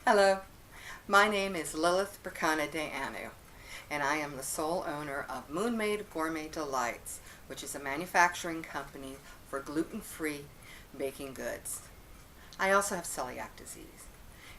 Hello, my name is Lilith Bracana de Anu, and I am the sole owner of Maid Gourmet Delights, which is a manufacturing company for gluten-free baking goods. I also have celiac disease.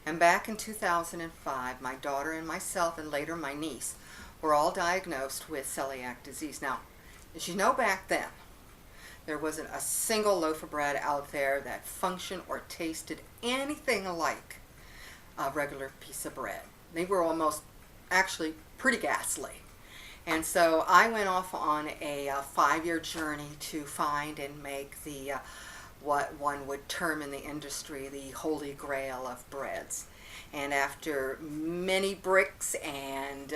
And back in 2005, my daughter and myself, and later my niece, were all diagnosed with celiac disease. Now, as you know, back then, there wasn't a single loaf of bread out there that functioned or tasted anything like a regular piece of bread. They were almost actually pretty ghastly. And so I went off on a 5-year journey to find and make the what one would term in the industry the holy grail of breads. And after many bricks and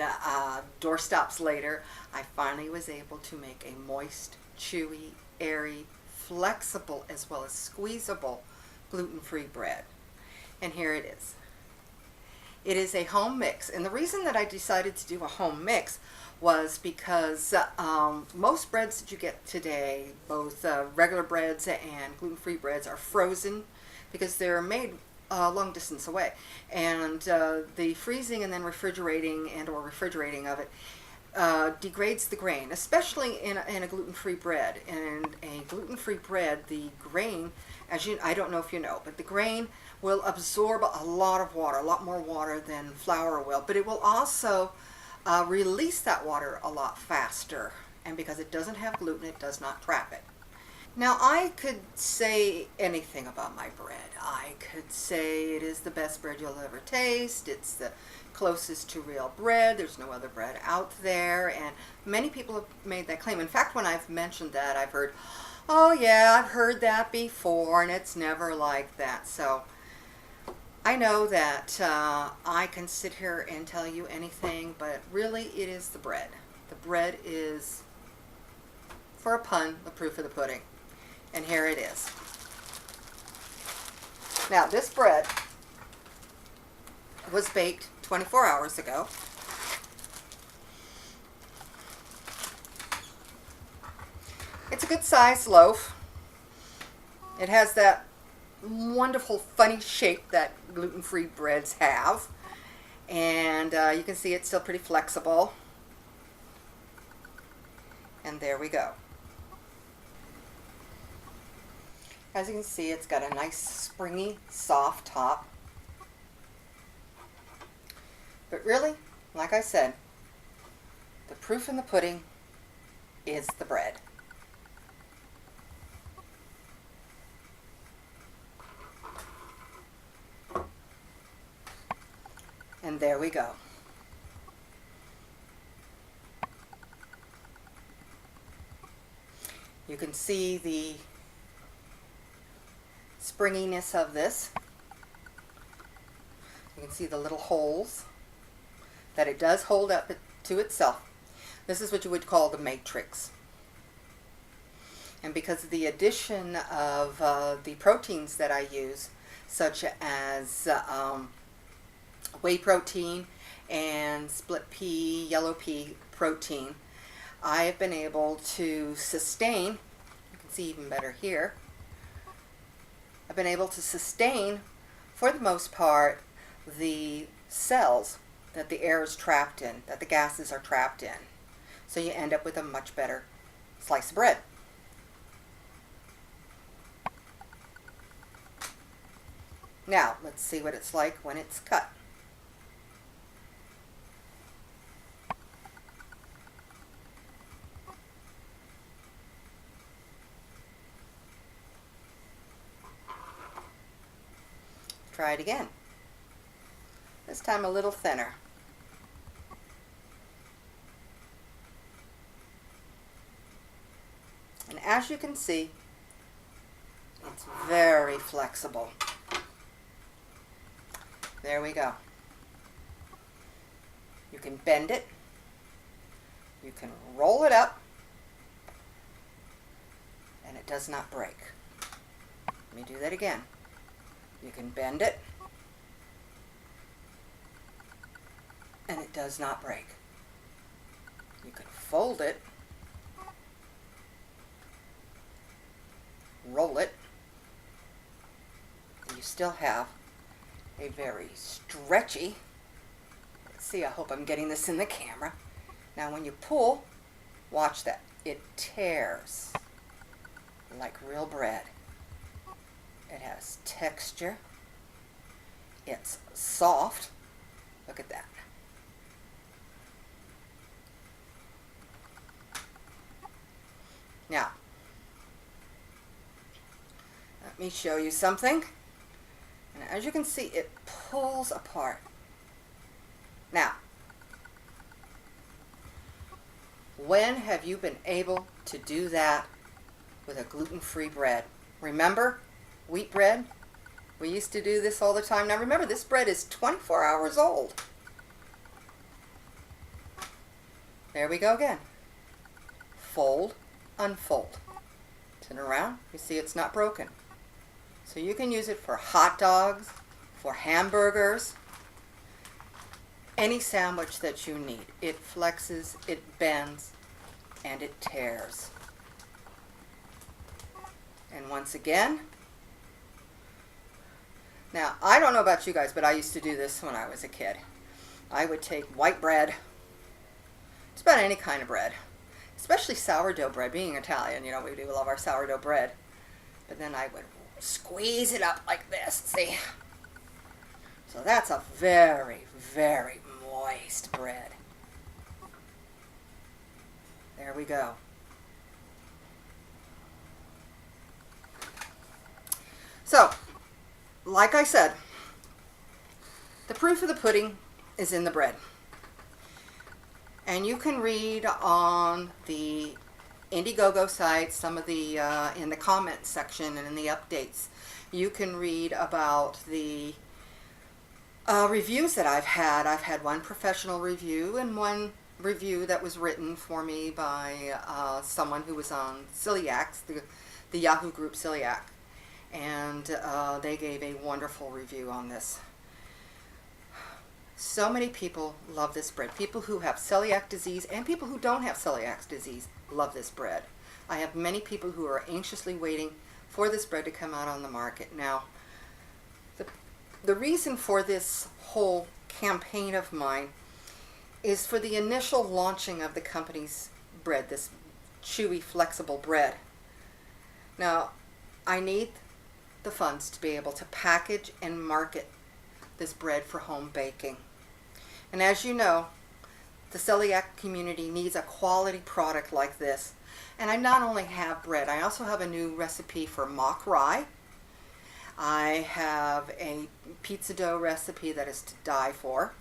doorstops later, I finally was able to make a moist, chewy, airy, flexible, as well as squeezable gluten-free bread. And here it is. It is a home mix, and the reason that I decided to do a home mix was because most breads that you get today, both regular breads and gluten-free breads, are frozen because they're made long distance away, and the freezing and then refrigerating of it degrades the grain, especially in a gluten-free bread. In a gluten-free bread, the grain, I don't know if you know, but the grain will absorb a lot of water, a lot more water than flour will, but it will also release that water a lot faster, and because it doesn't have gluten, it does not trap it. Now, I could say anything about my bread. I could say it is the best bread you'll ever taste. It's the closest to real bread. There's no other bread out there, and many people have made that claim. In fact, when I've mentioned that, I've heard, oh yeah, I've heard that before, and it's never like that. So I know that I can sit here and tell you anything, but really it is the bread. The bread is, for a pun, the proof of the pudding. And here it is. Now, this bread was baked 24 hours ago. It's a good sized loaf. It has that wonderful funny shape that gluten-free breads have, and you can see it's still pretty flexible. And there we go. As you can see, it's got a nice springy soft top, but really, like I said, the proof in the pudding is the bread. And there we go. You can see the springiness of this. You can see the little holes that it does hold up to itself. This is what you would call the matrix. And because of the addition of the proteins that I use, such as whey protein and split pea, yellow pea protein, I have been able to sustain, you can see even better here, I've been able to sustain, for the most part, the cells that the air is trapped in, that the gases are trapped in. So you end up with a much better slice of bread. Now, let's see what it's like when it's cut. Try it again. This time a little thinner. And as you can see, it's very flexible. There we go. You can bend it. You can roll it up, and it does not break. Let me do that again. You can bend it, and it does not break. You can fold it, roll it, and you still have a very stretchy, let's see, I hope I'm getting this in the camera. Now when you pull, watch that, it tears like real bread. It has texture, it's soft, look at that. Now, let me show you something. And as you can see, it pulls apart. Now, when have you been able to do that with a gluten-free bread? Remember, wheat bread? We used to do this all the time. Now remember, this bread is 24 hours old. There we go again. Fold, unfold. Turn around, you see it's not broken. So you can use it for hot dogs, for hamburgers, any sandwich that you need. It flexes, it bends, and it tears. And once again, now I don't know about you guys, but I used to do this when I was a kid. I would take white bread, just about any kind of bread, especially sourdough bread. Being Italian, you know, we do love our sourdough bread. But then I would squeeze it up like this, see? So that's a very, very moist bread. There we go. So, like I said, the proof of the pudding is in the bread. And you can read on the Indiegogo site, some of the, in the comments section and in the updates, you can read about the reviews that I've had. I've had one professional review and one review that was written for me by someone who was on Celiac, the Yahoo group Celiac. And they gave a wonderful review on this. So many people love this bread. People who have celiac disease and people who don't have celiac disease love this bread. I have many people who are anxiously waiting for this bread to come out on the market. Now, the reason for this whole campaign of mine is for the initial launching of the company's bread, this chewy, flexible bread. Now, I need the funds to be able to package and market this bread for home baking. And as you know, the celiac community needs a quality product like this. And I not only have bread, I also have a new recipe for mock rye. I have a pizza dough recipe that is to die for.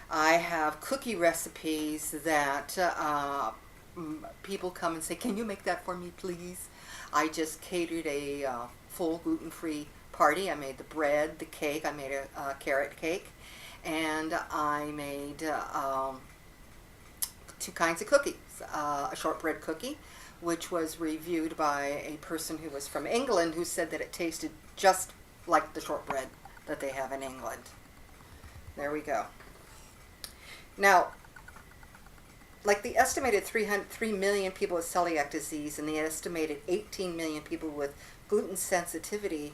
I have cookie recipes that people come and say, can you make that for me, please? I just catered a full gluten-free party. I made the bread, the cake, I made a carrot cake, and I made two kinds of cookies. A shortbread cookie, which was reviewed by a person who was from England who said that it tasted just like the shortbread that they have in England. There we go. Now, like the estimated 3 million people with celiac disease and the estimated 18 million people with gluten sensitivity,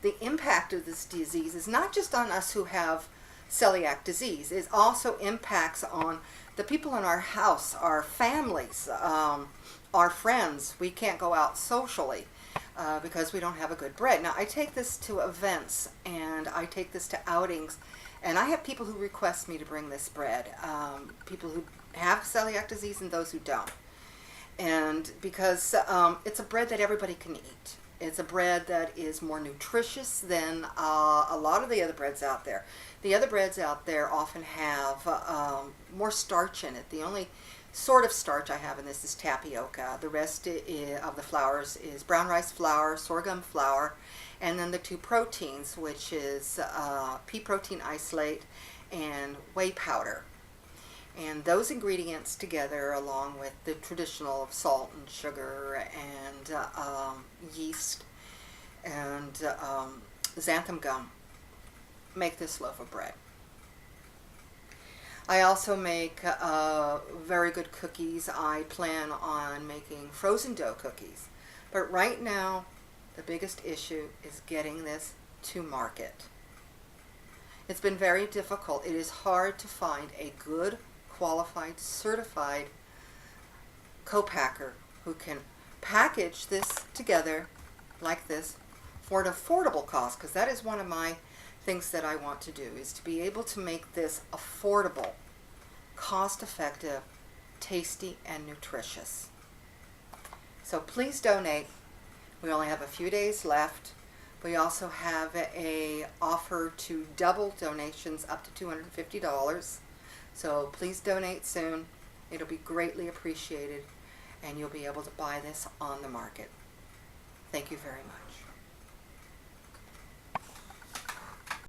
the impact of this disease is not just on us who have celiac disease. It also impacts on the people in our house, our families, our friends. We can't go out socially because we don't have a good bread. Now, I take this to events and I take this to outings, and I have people who request me to bring this bread, people who have celiac disease and those who don't. And because it's a bread that everybody can eat. It's a bread that is more nutritious than a lot of the other breads out there. The other breads out there often have more starch in it. The only sort of starch I have in this is tapioca. The rest of the flours is brown rice flour, sorghum flour, and then the two proteins, which is pea protein isolate and whey powder. And those ingredients together, along with the traditional salt and sugar and yeast and xanthan gum, make this loaf of bread. I also make very good cookies. I plan on making frozen dough cookies. But right now, the biggest issue is getting this to market. It's been very difficult. It is hard to find a good, qualified, certified co-packer who can package this together like this for an affordable cost, because that is one of my things that I want to do, is to be able to make this affordable, cost-effective, tasty, and nutritious. So please donate. We only have a few days left. We also have a offer to double donations up to $250. So please donate soon. It'll be greatly appreciated, and you'll be able to buy this on the market. Thank you very much.